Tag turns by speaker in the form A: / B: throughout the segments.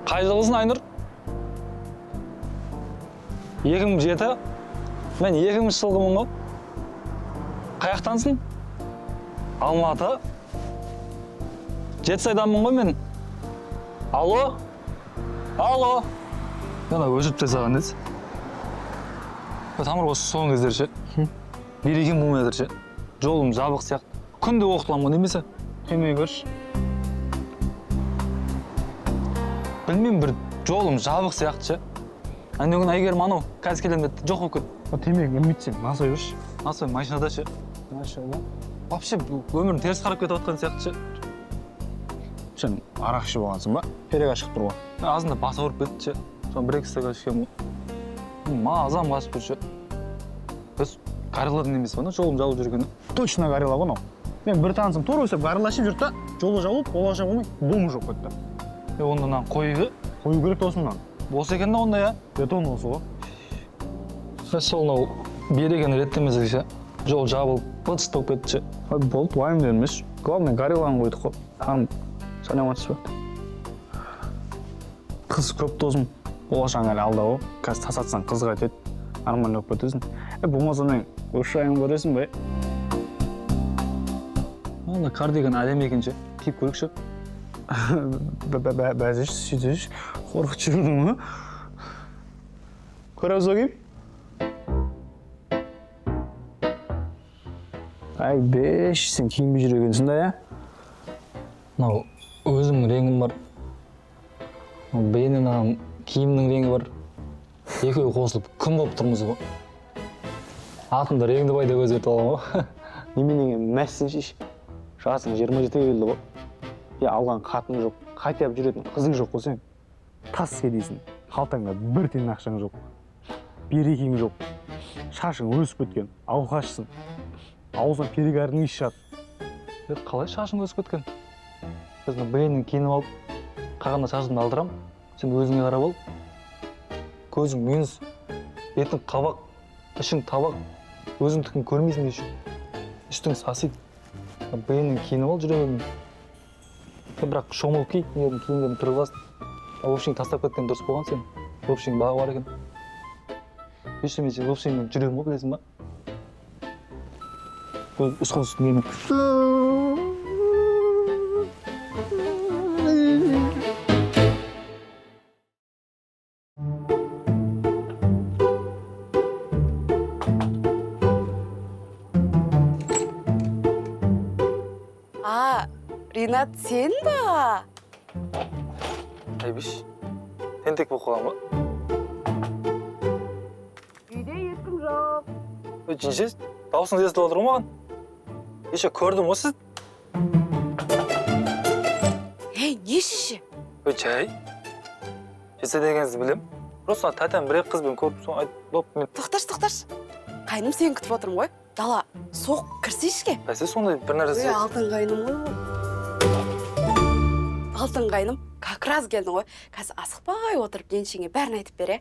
A: Қай жылғысың, Айнұр? 2007? Мен 2000 жылғымын ғой. Қаяқтансың? Алматы? Жетісайданмын ғой мен. Алло? Алло? Яна өшіп те саған десі. Тамыр осы соңғы кездер ше. Берекем болмай жатыр ше. Жолым жабық сияқты. Күнде оқытыламын ғой немесе.
B: Кемей көрші.
A: Білмеймін, бір жолым жабық сияқты ше. Әнде күн Әйгерім анау қазір келем деді, жоқ болып кетті.
B: Темекі үмітсен, насой көрші.
A: Насой машинада ше.
B: Машина.
A: Вообще өмірім теріс қарап кетіп жатқан сияқты ше.
B: Сен арақ ішіп алғансың ба? Переға шығып тұр ғой.
A: Азында бас ауырып кетті ше. Соны бір-екі стакан ішкенмін ғой. Мазам қашып жүр ше. Біз қариладың емес па, жолым жабылып жүргені.
B: Точно горела ғой мынау. Мен бір танысым тура өсіп гарилашып жүрді да, жолы жабылып, болашақ болмай, бомы жоқ кетті.
A: Онда мынаны қойғы.
B: Қою керек та осындан.
A: Осы екен да онда я.
B: Бетон осы ғой.
A: Біз сол мынау берекені реттемесек ше. Жол жабылып, бытыс болып кетті ше.
B: Болды, уайымдаймын емес. Главное, гореланы қойдық қой. Ағым саламатсыз ба? Қыз көп досым. Болашағың әлі алда ғой. Қазір тасатсаң қызға етеді. Нормально болып кетесің. Болмаса мен өшайын көресің бе?
A: Онда кардиган әдемі екен ше. Киіп көрейік ше.
B: Бәзеш, сөйтеш, қорқыт жүрдің ме? Көреміз о кейіп? Ай, беш, сен киінбей жүр екенсің да, я?
A: Мынау өзімнің реңім бар. Бейнен ағам киімнің реңі бар. Екеуі қосылып күн болып тұрмыз ғой. Атымда реңді байда көзбет аламын ғой.
B: Неменеге мәссін шеш. Жасың 27-ге келді ғой. Алған қатың жоқ, қайтып жүретін қызың жоқ қой сен. Тас кедейсің, қалтаңда бір тиын ақшаң жоқ. Берекең жоқ. Шашың өсіп кеткен, ауқашсың. Аузынан перегарының иісі шығады.
A: Қалай шашың өсіп кеткен? Біздің бейнін киініп алып, қағанда шашымды алдырам. Сен өзіңе қарап ал. Көзің минус, етің қабақ, ішің табақ. Өзіңдікін көрмейсің деші. Үстің сасиды. Бейнін киініп ал жүрегің. Бірақ шомыл ки, неден киінгенім тұрып аласың. Өпшің тастап кеткен дұрыс болған сен. Өпшің бағы бар екен. Ешеме сен өпшіңмен жүрегім ғой білесің ба? Үсқан үстін киініп.
C: Ринат, сен ба?
A: Айбиш, тентек болып қалған ба?
C: Үйде ешкім жоқ.
A: Жиншес, дауысыңыз естіліп отыр ғой маған. Еше көрдім ғой сіз.
C: Не шеше?
A: Жай. Жесе дегеніңізді білем. Просто тәтем бір-ек қызбен көріп соң айтып, мен...
C: Тоқташ. Қайным сен күтіп отырмын ғой. Дала, соқ кірсейшіге.
A: Бәсе сондай бір нәрсе...
C: Алтын қайным ғой. Алтын қайным, как раз келдің ғой. Қазір асықпай отырып еншіңе бәрін айтып бере.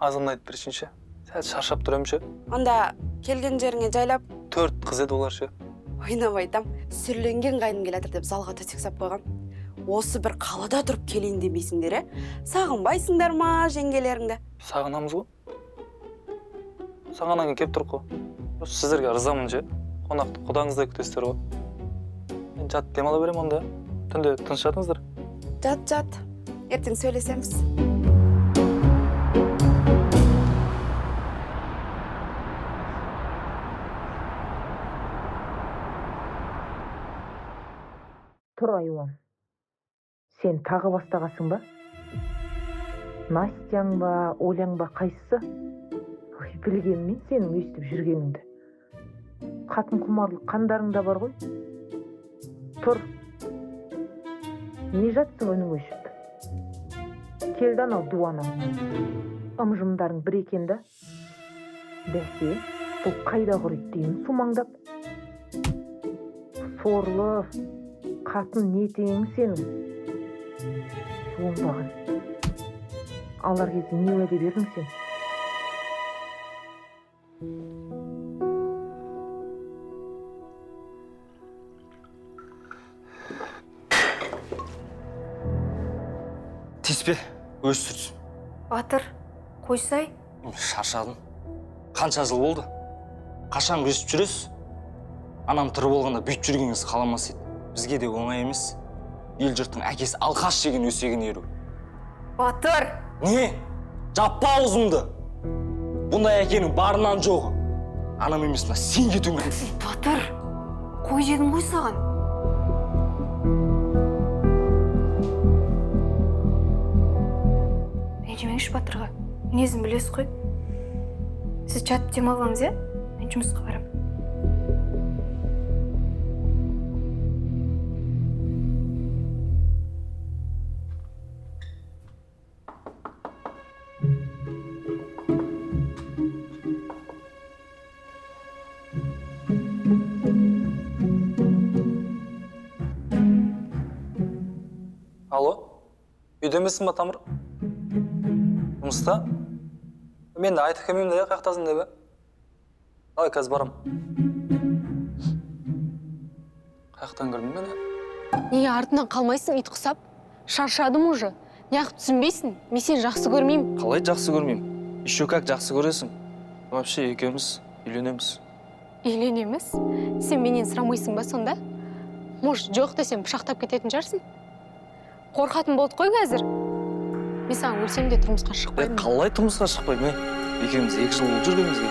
A: Азымын айтып бершінші. Сәл шаршап тұрам ше.
C: Онда келген жеріңе жайлап.
A: 4 қыз еді олар ше.
C: Ойнап айтам, сүрленген қайным келатыр деп залға төсек сап қойған. Осы бір қалада тұрып келейін демейсіңдер, сағынбайсыңдар ма жеңгелеріңді?
A: Сағынамыз ғой. Сағынан кейін кеп тұрық қой. Сіздерге ырзамын ше. Қонақты құдаңыздай күтесіздер ғой. Мен жат демала берем онда. Түнде тыныш жатыңыздар.
C: Жат. Ертең сөйлесеміз.
D: Тұр Аюлан. Сен тағы бастағасың ба? Настяң ба, Оляң ба қайсысы? Білгенмен сенің өстіп жүргеніңді. Қатын құмарлық қандарыңда бар ғой. Тұр. Не жатсың өның өшіп? Келді анау дуанам. Ымжымдарың бір екен да. Бәсе, бұл қайда құрайды деймін сумаңдап. Сорлы. Қатын не теңің сенің? Оңбаған. Алар кезде не уәде бердің сен?
A: Тиіспе. өстірсін.
E: Батыр, қойсай.
A: Шаршадым. Қанша жыл болды? Қашан күресіп жүресіз? Анам тірі болғанда бүйтіп жүргеніңіз қаламас еді. Бізге де оңай емес. Ел жұрттың әкесі алқаш жеген өсегін еру.
E: Батыр!
A: Не? Жаппа аузымды. Бұндай әкенің барынан жоғы. Анам емес, мына сен кетуің керек.
E: Батыр, қой жедім ғой саған. Ренжімеңізші Батырға. Мінезін білесіз ғой. Сіз жатып демалыңыз, иә? Мен жұмысқа барамын.
A: Алло, үйде емессің ба, Тамыр? Жұмыста? Мен де айтып келмеймін де, қаяқтасың деп, давай, қазір барам. Қаяқтан кірдің бе, не?
F: Неге артынан қалмайсың, ит құсап? Шаршадым уже. Неғып түсінбейсің? Мен сені жақсы көрмеймін.
A: Қалай жақсы көрмеймін? Еще как жақсы көресің. Вообще екеуміз үйленеміз.
F: Үйленеміз? Сен менен сұрамайсың ба сонда? Может, жоқ десем пышақтап кететін жарсың? Қорқатын болды қой қазір. Мен саған өлсем де тұрмысқа шықпаймын.
A: Қалай тұрмысқа шықпаймын? Екеуміз 2 жыл болып жүргенімізге.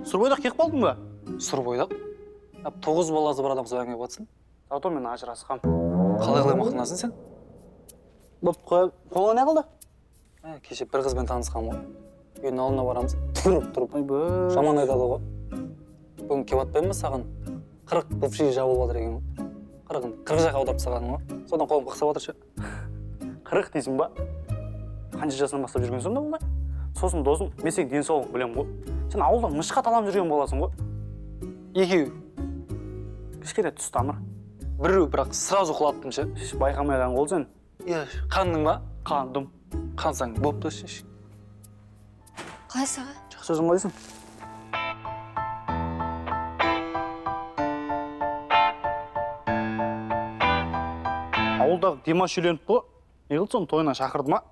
B: Сұрбойдақ кек қалдың ба?
A: Сұр бойдақ. 9 баласы бар адам сөйлеген батсын.
B: Зато мен ажырасқам.
A: Қалай мақтанасың сен?
B: Боп қой, қолға не қылды?
A: Кеше бір қызбен танысқам ғой. Үйдің алдына барамыз. Тұрып.
B: Ойбай.
A: Жаман айтады ғой. Бүгін кеп атпаймын ба саған? 40 бывший жабылып жатыр екен ғой. 40 жаққа аударып тастаған ғой. Содан қолым қақсап жатыр ше.
B: 40 дейсің ба? Қанша жасынан бастап жүрген сонда болмай? Сосын досым, мен сенің денсаулығын білем ғой. Сен ауылдан мышқа талам жүрген боласың ғой.
A: Екеуі.
B: Кішкене түс Тамыр.
A: Біреу бірақ сразу құлаттым ше.
B: Байқамай қалған ғой сен.
A: Қандың ба?
B: Қандым.
A: Қансаң бопты ше.
F: Қалай саға?
B: Жақсы өзің қалайсың? Ауылдағы Димаш үйленіп қой. Не қылды соны тойына шақырды ма?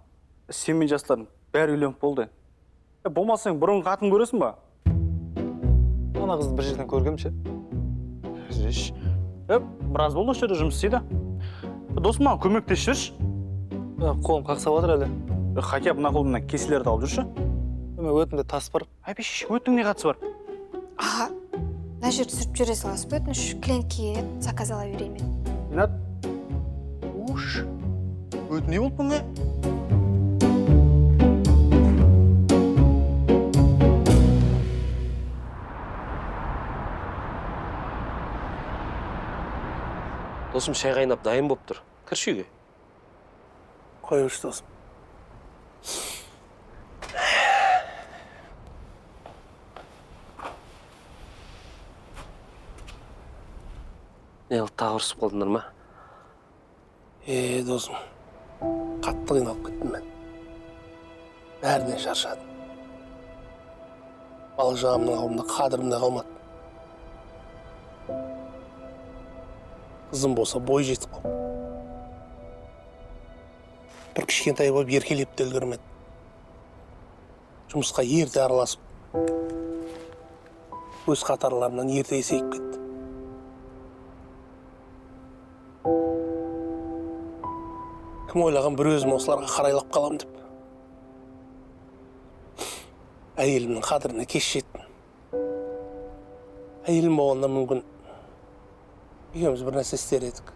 B: Сен мен жастардың бәрі үйленіп болды. Болмасаң бұрын қатын көресің ба?
A: Ана қызды бір жерден көргем ше.
B: Біраз болды осы жерде жұмыс істейді. Досым маған көмектесіп жүрші.
A: Қолым қақсап жатыр әлі.
B: Хотя мына қолымнан кеселерді алып жүрші.
A: Өтімде тас бар.
B: Әбеш, өтің не қатысы бар?
E: Аға, мына жерді сүріп жүре саласыз ба? Өтініш клиентке заказ ала берейін мен.
B: Минат. Ош. Өт не болды бұнға?
G: Досым шай қайнап дайын болып тұр. Кірші үйге.
B: Қой өш досым.
G: Не қылды, тағы ұрысып қалдыңдар ма?
H: Досым, қатты қиналып кеттім мен. Бәрінен шаршадым. Бала жағымның алдында қадірім де қалмады. Қызым болса бой жетіп қалды. Бір кішкентай болып еркелеп те үлгермеді. Жұмысқа ерте араласып, өз қатарларынан ерте есейіп кетті. Кім ойлаған бір өзім осыларға қарайлап қалам деп. Әйелімнің қадіріне кеш жеттім. Әйелім болғанда мүмкін екеуміз бір нәрсе істер едік.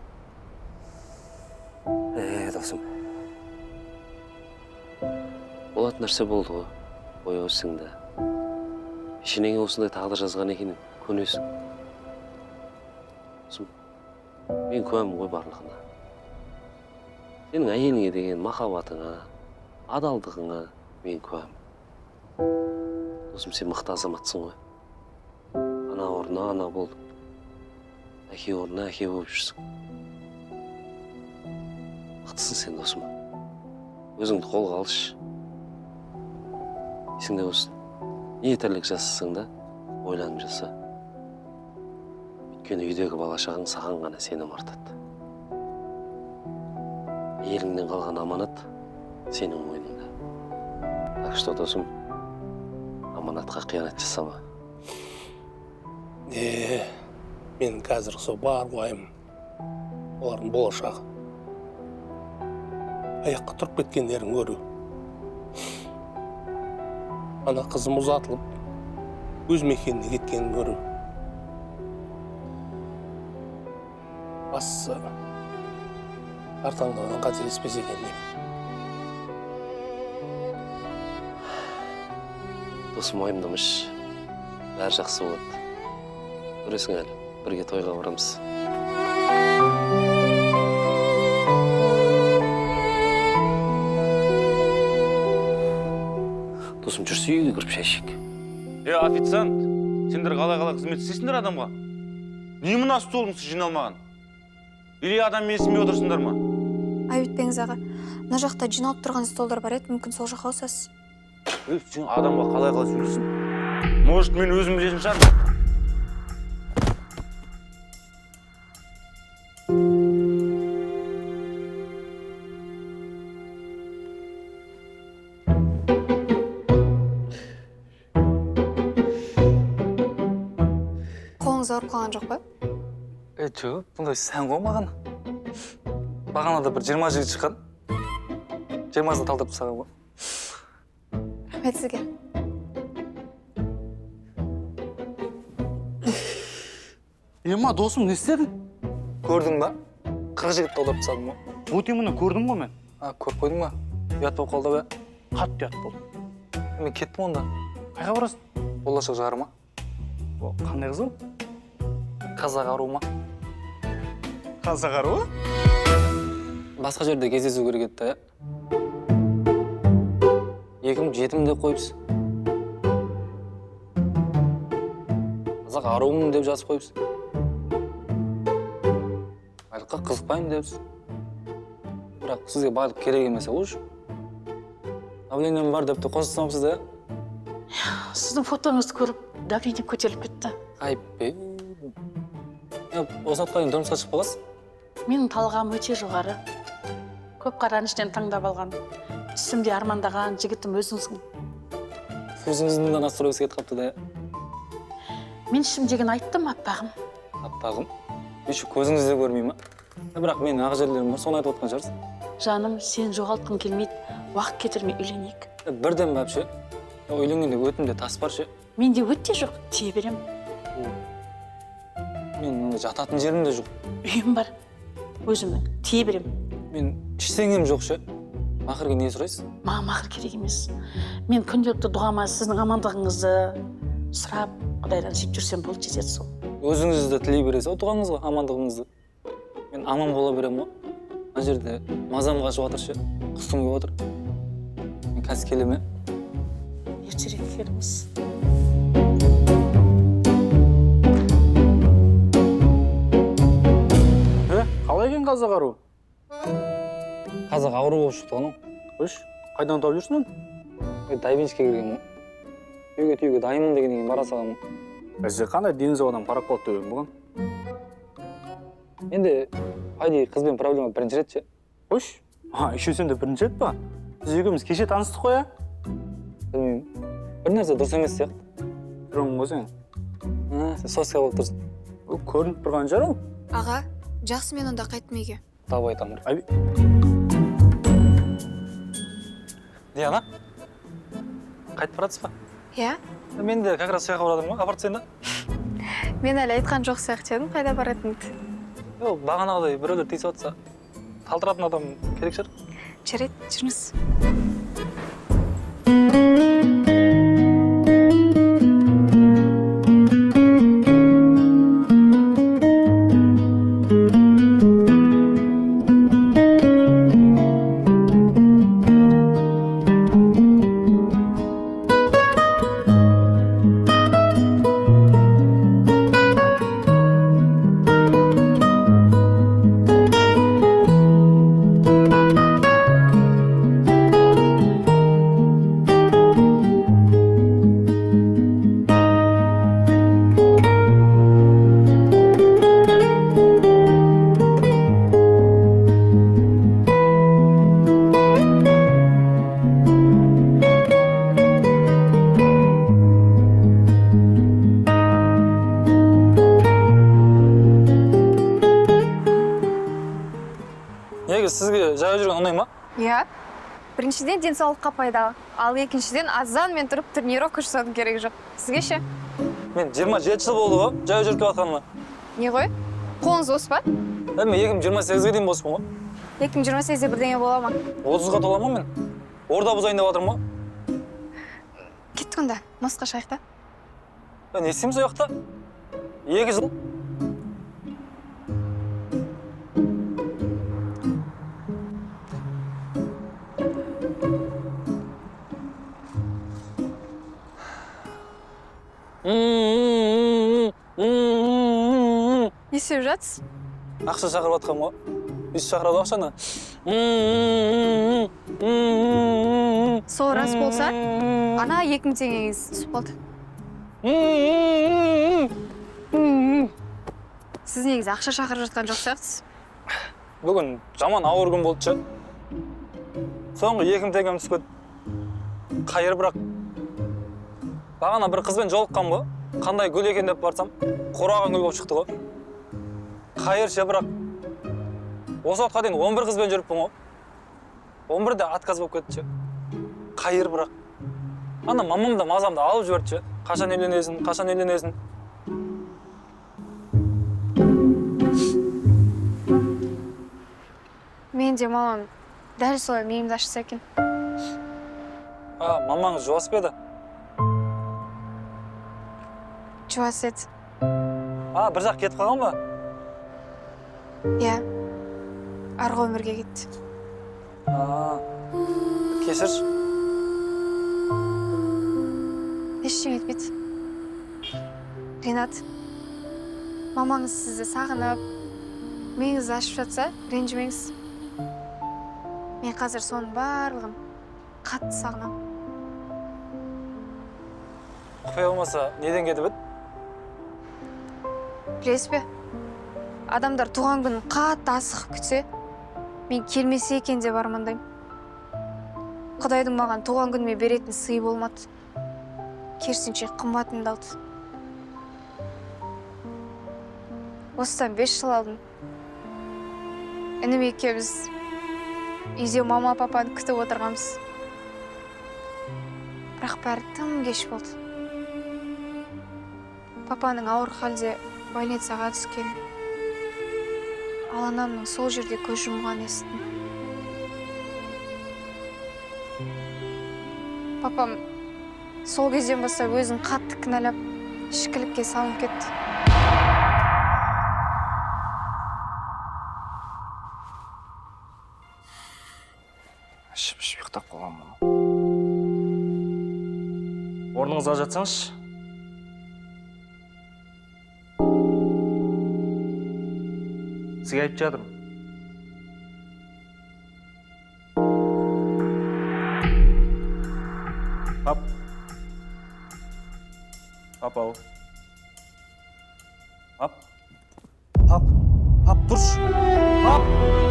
G: Досым. Болатын нәрсе болды ғой. Ой өссің де. Пешенеңе осындай тағдыр жазған екен, көнесің. Досым, мен куәмін ғой барлығына. Сенің әйеліңе деген махаббатыңа, адалдығыңа, Мен куәм. Досым, сен мықты азаматсың ғой. Ана орнына ана бол. Әке орнына әке болып жүрсің. Мықтысың сен, досым. Өзіңді қолға алшы. Есіңде болсын. Не тірлік жасасаң да, ойланып жаса. Өйткені үйдегі бала-шағаң саған ғана сенім артады. Еліңнен қалған аманат сенің мойныңда. Так что, досым, аманатқа қиянат жасама.
H: Мен қазір сол бар уайым. Олардың болашағы. Аяққа тұрып кеткендерін көру. Ана қызым ұзатылып, өз мекеніне кеткенін көру. Бастысы, артаңдаудан қателеспес екен деймін.
G: Досым, уайымдамаш. Бәрі жақсы болады. Көресің әлі, бірге тойға барамыз. Досым, жүрсе үйге кіріп шай ішейік.
I: Официант, сендер қалай қызмет істейсіңдер адамға? Не мына столыңыз жиналмаған? Или адам менсінбей отырсыңдар ма?
E: Айбетпеңіз аға. Мына жақта жиналып тұрған столдар бар еді, мүмкін сол жаққа ауысасыз.
I: Сен адамға қалай сөйлейсің? Может, мен өзім білетін шығармын?
E: Қолыңыз ауырып қалған жоқ па?
A: Жоқ, бұндай сән ғой маған. Бағанада бір 20 жігіт шыққан. 20-сына талдырып саған ғой.
E: Рахмет сізге.
B: Ема, досым, не істедің?
A: Көрдің ба? 40 жігіт талдырып саған ғой.
B: Вот именно көрдің ғой мен.
A: Көріп қойдың ба? Ұят болып қалды ба?
B: Қатты ұят болды.
A: Мен кеттім онда.
B: Қайға барасың?
A: Болашақ жарыма.
B: Қандай қызыл?
A: Қазақ аруыма.
B: Қазақ аруы?
A: Басқа жерде кездесу керек еді да. 2007-де қойыпсыз. Қазақ аруымын деп жазып қойыпсыз. Байлыққа қызықпаймын депсіз. Бірақ сізге байлық керек емес ғой. Давлением бар деп те қосылсамсыз да.
J: Сіздің фотоңызды көріп, давлением көтеріліп кетті.
A: Айыппе. Осы атқа дейін тұрмысқа шығып қаласыз?
J: Менің талғамым өте жоғары. Көп қараныштен таңдап алған. Түсімде армандаған жігітім өзіңсің.
A: Өзіңіздің де настройыңыз кетіп қапты да.
J: Мен ішімдегін айттым, аппағым.
A: Аппағым? Еще көзіңізде көрмей ма? Бірақ менің ақ жерлерім бар, соны айтып отқан шығарсыз.
J: Жаным, сен жоғалтқың келмейді. Уақыт кетірмей үйленейік.
A: Бірден бап ше. Үйленгенде өтімде тас бар ше.
J: Менде өт те жоқ, тие берем.
A: Мен жататын жерім де жоқ.
J: Үйім бар. Өзімнің тие берем.
A: Мен іштеңем жоқ ше. Мақырға не сұрайсыз?
J: Маған мақыр керек емес. Мен күнделікті дұғама сіздің амандығыңызды сұрап, Құдайдан сүйіп жүрсем болды, жетеді сол.
A: Өзіңізді тілей бересіз, дұғаңызға амандығыңызды. Мен аман бола берем ғой. Мына жерде мазам қашып жатыр ше. Құсқым келіп отыр. Мен қазір келем,
J: Ертерек келіңіз.
B: Қалай екен қазақ аруы?
A: Қазақ ауру болып шықты ғой.
B: Қойш, қайдан тауып жүрсің?
A: Дайвинчке кірген ғой. Үйге дайынмын дегеннен кейін бара саламын.
B: Бәсе қандай деніз одан парақлот деген бұған?
A: Менде айди қызбен проблема бірінші рет ше.
B: Қойш, еще сенде бірінші рет па? Біз екеуміз кеше таныстық қой,
A: Білмеймін. Бір нәрсе дұрыс емес сияқты.
B: Тұрың ғой сен.
A: Сен соска болып тұрсың.
B: Көрініп тұрған жар ол.
E: Аға, жақсы мен онда қайттым үйге.
A: Давай, Тамыр. Диана, қайтып баратсыз ба?
E: Иә?
A: Мен де как раз сояққа барадым ғой, апарып сені.
E: Мен әлі айтқан жоқ сияқты едім, қайда баратыныңды.
A: Бағанағыдай біреулер тиісіп жатса, талтыратын адам керек шығар.
E: Жарайды, жүріңіз. Иә. Біріншіден денсаулыққа пайдалы. Ал екіншіден азан мен тұрып тренировка жасаудың керегі жоқ. Сізге ше?
A: Мен 27 жыл болды ғой, жаяу жүріп келе жатқаныма.
E: Не ғой? Қолыңыз бос па?
A: Мен 2028-ге дейін боспын ғой.
E: 2028-де бірдеңе бола ма?
A: 30-ға толамын мен. Орда бұзайын деп жатырмын ғой.
E: Кеттік онда, масқа шайықта.
A: Не істейміз ол жақта? 2 жыл.
E: Не істеп жатсыз?
A: Ақша шақырып жатқанмын ғой. Үйсі шақырады ақшаны.
E: Сол рас болса, ана 2000 теңгеңіз түсіп қалды. Сіз негізі ақша шақырып жатқан жоқ сияқтысыз.
A: Бүгін жаман ауыр күн болды ше. Соңғы 2000 теңгем түсіп кетті. Қайыр бірақ. Бағана бір қызбен жолыққам ғой. Қандай гүл екен деп барсам, қураған гүл болып шықты ғой. Қайыр ше бірақ. Осы уақытқа дейін 11 қызбен жүріппін ғой. 11-де отказ болып кетті ше. Қайыр бірақ. Ана мамам да мазамды алып жіберді ше. Қашан үйленесің, қашан үйленесің.
E: Мен де мамам дәл солай миымды ашса екен.
A: Мамаңыз жуас па еді?
E: Жуас еді.
A: Бір жақ кетіп қалған ба?
E: Иә. Арғы өмірге кетті.
A: Кешірші.
E: Ештеңе етпейді. Ринат, мамаңыз сізді сағынып, миыңызды ашып жатса, ренжімеңіз. Мен қазір соның барлығын қатты сағынам.
A: Құпия болмаса, неден кетіп еді?
E: Білесіз бе? Адамдар туған күнін қатты асығып күтсе, мен келмесе екен деп армандаймын. Құдайдың маған туған күніме беретін сыйы болмады. Керісінше қымбатымды алды. Осыдан 5 жыл алдын. Інім екеуміз үйде мама папаны күтіп отырғанбыз. Бірақ бәрі тым кеш болды. Папаның ауыр халде больницаға түскен. Ал анамның сол жерде көз жұмған естідім. Папам сол кезден бастап өзін қатты кінәлап, ішкілікке салынып кетті.
A: Ішіп ұйықтап қалған мұны. Орныңызға жатсаңызшы. Сізге айтып жатырмын. Пап. Пап-ау. Пап. Пап. Пап, тұршы. Пап.